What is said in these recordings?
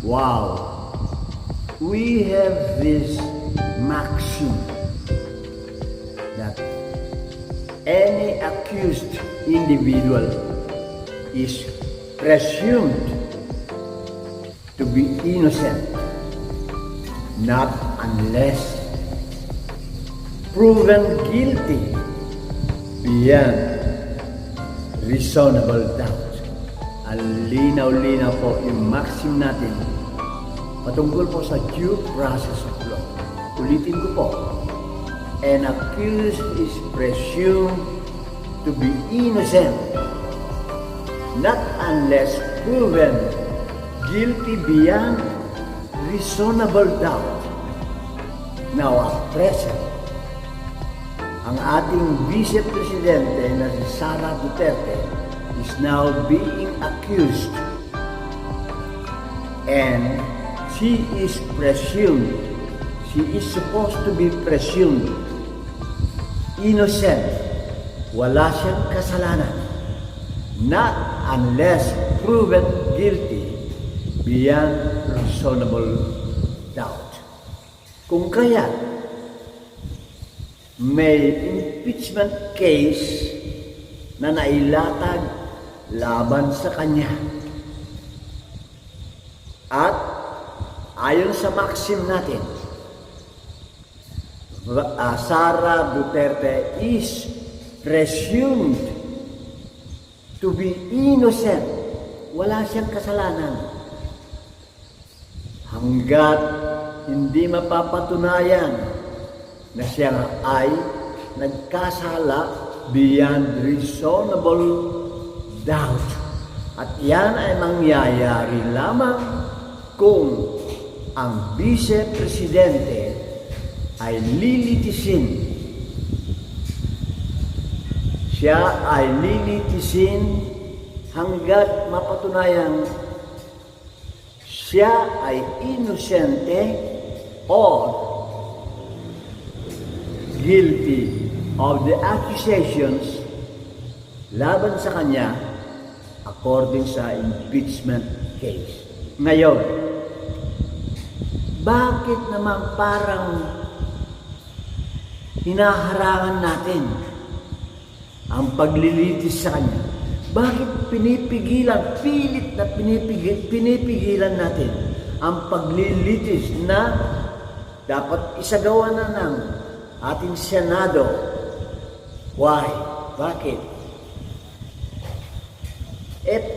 Wow, we have this maxim that any accused individual is presumed to be innocent, not unless proven guilty beyond reasonable doubt. Ang linaw-linaw po yung maxim natin patungkol po sa due process of law. Ulitin ko po, an accused is presumed to be innocent, not unless proven guilty beyond reasonable doubt. Now, at present, ang ating Vice Presidente na si Sara Duterte is now being accused and she is supposed to be presumed innocent. Wala siyang kasalanan, not unless proven guilty beyond reasonable doubt. Kung kaya may impeachment case na nailatag laban sa kanya at ayon sa maxim natin, Sara Duterte is presumed to be innocent. Wala siyang kasalanan. Hanggat hindi mapapatunayan na siya ay nagkasala beyond reasonable doubt. At yan ay mangyayari lamang kung ang Vice Presidente ay lilitisin. Siya ay lilitisin hanggat mapatunayan siya ay inosente or guilty of the accusations laban sa kanya according sa impeachment case. Ngayon, bakit naman parang hinaharangan natin ang paglilitis sa kanya? Bakit pilit na pinipigilan natin ang paglilitis na dapat isagawa na ng ating Senado? Why? Bakit?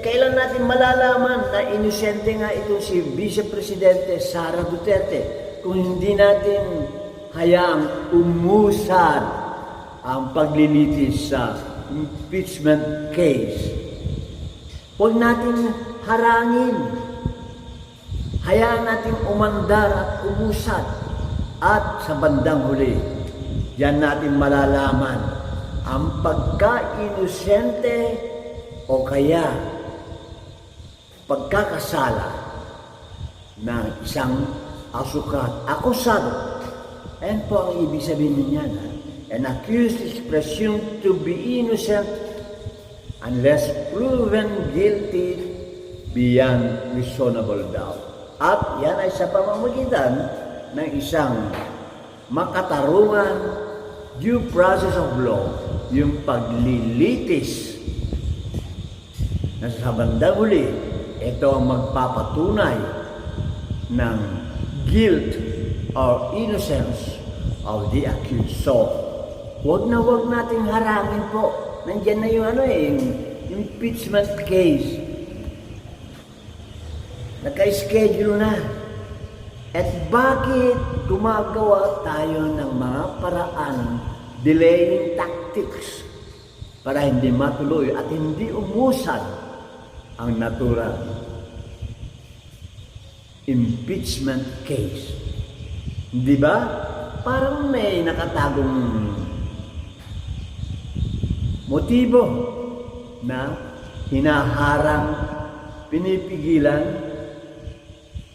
Kailan natin malalaman na inosente nga ito si Vice Presidente Sara Duterte kung hindi natin hayaang umusad ang paglilitis sa impeachment case? Huwag natin harangin. Hayaan natin umandar at umusad. At sa bandang huli, yan natin malalaman ang pagka-inosente o kaya pagkakasala ng isang akusado. Ayan po ang ibig sabihin niyan. An accused is presumed to be innocent unless proven guilty beyond reasonable doubt. At yan ay sa pamamagitan ng isang makatarungan due process of law, yung paglilitis na sa bandang huli, ito ang magpapatunay ng guilt or innocence of the accused. So, huwag nating harangin po. Nandiyan na yung impeachment case. Naka-schedule na. At bakit gumagawa tayo ng mga paraan, delaying tactics, para hindi matuloy at hindi umusad ang natural impeachment case? Di ba? Parang may nakatagong motibo na hinaharang, pinipigilan,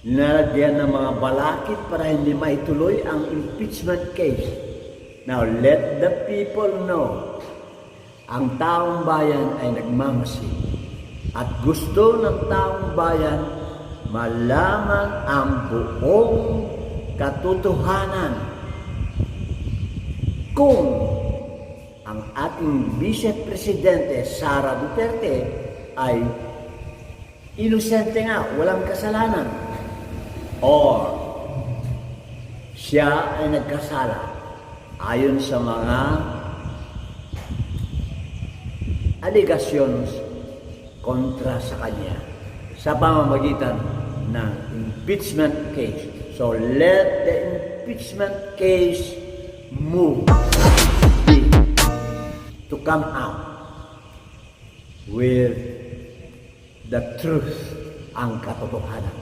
nilalagyan ng mga balakid para hindi maituloy ang impeachment case. Now, let the people know, ang taong bayan ay nagmamasid at gusto ng taong bayan malaman ang buong katotohanan kung ang ating Vice Presidente Sara Duterte ay inosente nga, walang kasalanan, or siya ay nagkasala ayon sa mga allegations kontra sa kanya sa pamamagitan ng impeachment case. So let the impeachment case move to come out with the truth, ang katotohanan.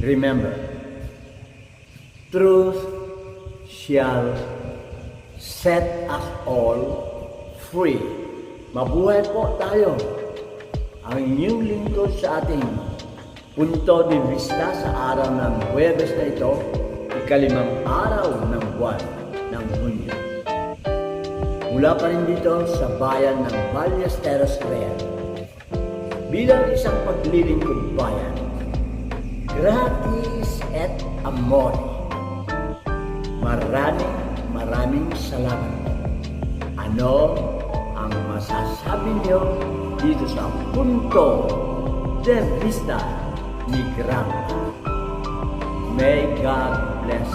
Remember, truth shall set us all free. Mabuhay po tayo. Ang inyong lingkod sa ating punto de vista sa araw ng Huwebes na ito, ikalimang araw ng buwan ng Hunyo. Mula pa rin dito sa bayan ng Ballesteros, Real. Bilang isang paglilingkod bayan, gratis et amore. Maraming salamat. Ano ang masasabi niyo dito sa punto de vista ni Grandpa? May God bless